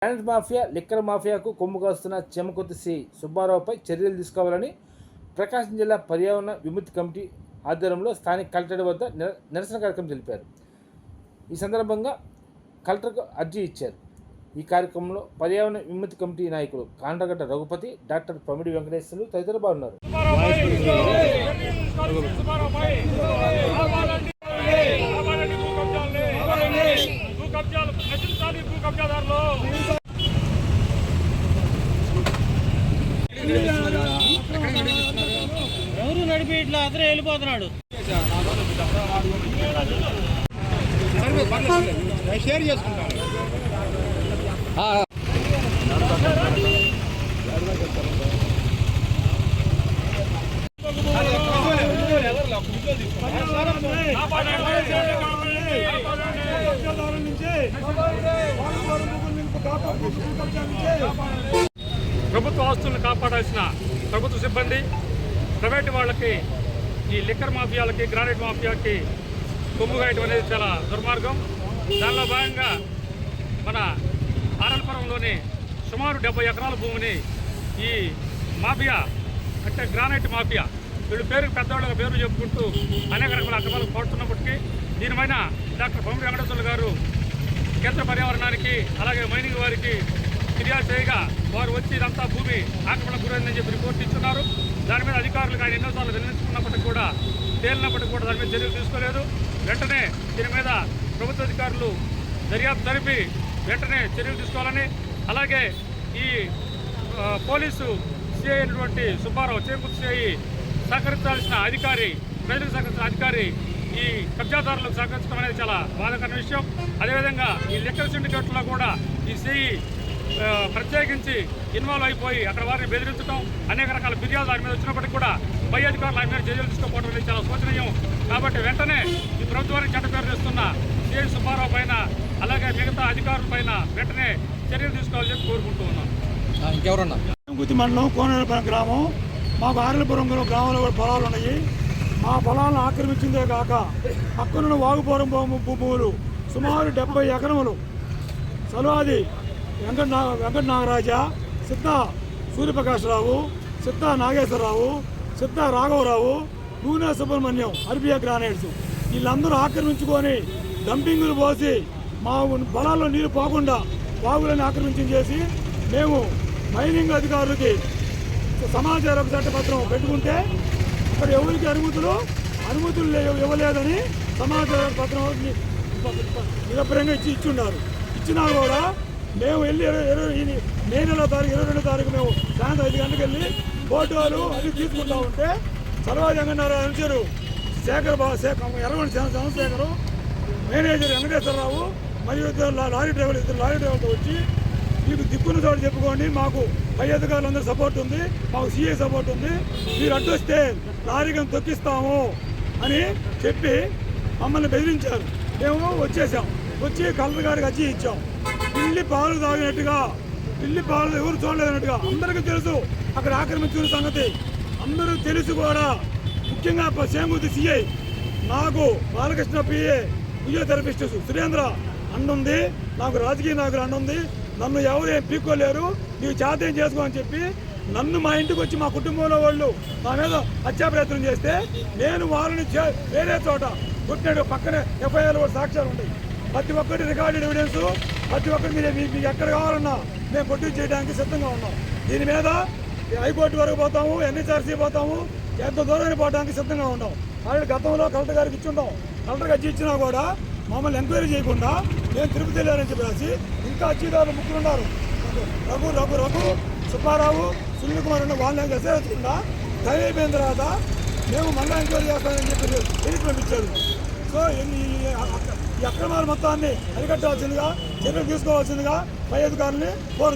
Granite mafia, liquor మాఫియాకు కొమ్ము కాస్తున్న Chemakurthi C సుబ్బారావుపై చర్యలు తీసుకోవాలని ప్రకాశం జిల్లా పర్యావరణ విముక్తి కమిటీ ఆధ్వర్యంలో స్థానిక కలెక్టరేట్ వద్ద నిరసన కార్యక్రమం తెలిపారు. ఈ సందర్భంగా కలెక్టర్కు అర్జీ ఇచ్చారు. ఈ కార్యక్రమంలో పర్యావరణ విముక్తి కమిటీ నాయకులు కాండ్రగడ్డ రఘుపతి, డాక్టర్ ప్రమిడి వెంకటేశ్వర్లు తదితరులు పాల్గొన్నారు. ఎవరు నడిపి ఇట్లా అతనే వెళ్ళిపోతున్నాడు. షేర్ చేసుకుంటాను. ప్రభుత్వ ఆస్తులను కాపాడాల్సిన ప్రభుత్వ సిబ్బంది ప్రైవేటు వాళ్ళకి, ఈ లిక్కర్ మాఫియాలకి, గ్రానైట్ మాఫియాకి కొమ్ము కాయటం అనేది చాలా దుర్మార్గం. దానిలో భాగంగా మన ఆరల్పురంలోని సుమారు 70 ఎకరాల భూమిని ఈ మాఫియా అంటే గ్రానైట్ మాఫియా వీళ్ళు పెద్దవాళ్ళ పేర్లు చెప్పుకుంటూ అనేక రకాల అక్రమాలకు పోతున్నప్పటికీ దీనిపైన డాక్టర్ ప్రమిడి వెంకటేశ్వర్లు గారు కేంద్ర పర్యావరణానికి అలాగే మైనింగ్ వారికి ఫిర్యాదు చేయగా వారు వచ్చి ఇదంతా భూమి ఆక్రమణకు గురైందని చెప్పి రిపోర్ట్ ఇస్తున్నారు. దాని మీద అధికారులకు ఆయన ఎన్నోసార్లు విన్నవించుకున్నప్పటికీ కూడా తేలినప్పటికీ కూడా దాని మీద చర్యలు తీసుకోలేదు. వెంటనే దీని మీద ప్రభుత్వ అధికారులు దర్యాప్తు జరిపి వెంటనే చర్యలు తీసుకోవాలని, అలాగే ఈ పోలీసు సిఐ అయినటువంటి సుబ్బారావు, చెమకుర్తి సిఐ సహకరించాల్సిన అధికారి, ప్రజలకు సహకరించిన అధికారి ఈ కబ్జాదారులకు సహకరించడం అనేది చాలా బాధాకరమైన విషయం. అదేవిధంగా ఈ లిక్కర్ సిండికేట్లో కూడా ఈ సిఐ ప్రత్యేకించి ఇన్వాల్వ్ అయిపోయి అక్కడ వారిని బెదిరించడం, అనేక రకాల ఫిర్యాదులు ఆయన మీద వచ్చినప్పటికీ కూడా పై అధికారులు ఆయన మీద చర్యలు తీసుకోకపోవడం అనేది చాలా శోచనీయం. కాబట్టి వెంటనే ఈ ప్రభుత్వానికి చెడ్డ పేరు తెస్తున్న సిఐ సుబ్బారావు పైన అలాగే మిగతా అధికారుల పైన వెంటనే చర్యలు తీసుకోవాలని చెప్పి కోరుకుంటూ ఉన్నాం. ఇంకెవరన్నా మండలం కోనేరుపల్లి గ్రామం, మాకు ఆరలపురం గ్రామంలో కూడా పొలాలు ఉన్నాయి. మా పొలాలను ఆక్రమించిందే కాక పక్కనున్న వాగుపురం భూములు సుమారు 70 ఎకరములు సలువాది వెంకట నాగరాజ, సిద్ధ సూర్యప్రకాశరావు, సిద్ధ నాగేశ్వరరావు, సిద్ధ రాఘవరావు, నూనె సుబ్రహ్మణ్యం, అర్బియా గ్రానైట్స్ వీళ్ళందరూ ఆక్రమించుకొని డంపింగులు పోసి మా పొలాల్లో నీరు పోకుండా వాగులను ఆక్రమించేసి మేము మైనింగ్ అధికారులకి సమాచార చట్టపత్రం పెట్టుకుంటే అక్కడ ఎవరికి అనుమతులు ఇవ్వలేదని సమాచార పత్రం నిరభ్రంగా ఇచ్చున్నారు. ఇచ్చినా కూడా మేము వెళ్ళి మే నెల తారీఖు 22వ తారీఖు మేము సాయంత్రం 5 గంటలకు వెళ్ళి ఫోటోలు అది తీసుకుంటా ఉంటే సర్వాజంగన్నారు అనుచరు ఎర్రగొండ చంద్రశేఖరు, మేనేజర్ వెంకటేశ్వరరావు మరియు లారీ డ్రైవర్లతో వచ్చి మీకు దిక్కున్న చోటు చెప్పుకోండి, మాకు పై అధికారులందరూ సపోర్ట్ ఉంది, మాకు సిఐ సపోర్ట్ ఉంది, మీరు అడ్డు వస్తే లారీగా తొక్కిస్తాము అని చెప్పి మమ్మల్ని బెదిరించారు. మేము వచ్చేసాం. వచ్చి కలెక్టర్ గారికి అర్జీ ఇచ్చాం. పిల్లి పాలు తాగినట్టుగా, పిల్లి పాలు ఎవరు చూడలేదన్నట్టుగా అందరికీ తెలుసు అక్కడ ఆక్రమించిన సంగతి అందరూ తెలుసు కూడా. ముఖ్యంగా చెమకుర్తి సిఐ, నాకు బాలకృష్ణ పిఏ, ఫిజియోథెరపిస్ట్ సురేంద్ర అండుంది, నాకు రాజకీయ నాయకులు అండుంది. నన్ను ఎవరు ఏం పీక్కోలేరు, నీవు చేతేం చేసుకో అని చెప్పి నన్ను మా ఇంటికి వచ్చి మా కుటుంబంలో వాళ్ళు నా మీద హత్యా ప్రయత్నం చేస్తే నేను వాళ్ళని వేరే చోట కొట్టినట్టు పక్కనే ఎఫ్ఐఆర్ కూడా సాక్ష్యాలు ఉంటాయి. ప్రతి ఒక్కటి రికార్డెడ్ ఎవిడెన్స్, ప్రతి ఒక్కటి మీకు ఎక్కడ కావాలన్నా మేము కొట్టి చేయడానికి సిద్ధంగా ఉన్నాం. దీని మీద హైకోర్టు వరకు పోతాము, ఎన్హెచ్ఆర్సీ పోతాము, ఎంత దూరాన్ని పోవడానికి సిద్ధంగా ఉన్నాం. ఆల్రెడీ గతంలో కలెక్టర్ గారికి ఇచ్చుంటాం. కలెక్టర్ గారికి ఇచ్చినా కూడా మమ్మల్ని ఎంక్వైరీ చేయకుండా నేను తిరుపతి వెళ్ళానని చెప్పి రాసి ఇంకా అర్జీదారులు ముగ్గురు ఉన్నారు. రఘు సుబ్బారావు, సునీల్ కుమార్ ఉన్న వాళ్ళని దశరథకుండా టైం అయిపోయిన తర్వాత మేము మళ్ళీ ఎంక్వైరీ చేస్తామని చెప్పి ఎన్నిక పంపించారు. సో ఈ అక్రమాల మొత్తాన్ని అరికట్టాల్సిందిగా, చర్యలు తీసుకోవాల్సిందిగా పై అధికారులని కోరు.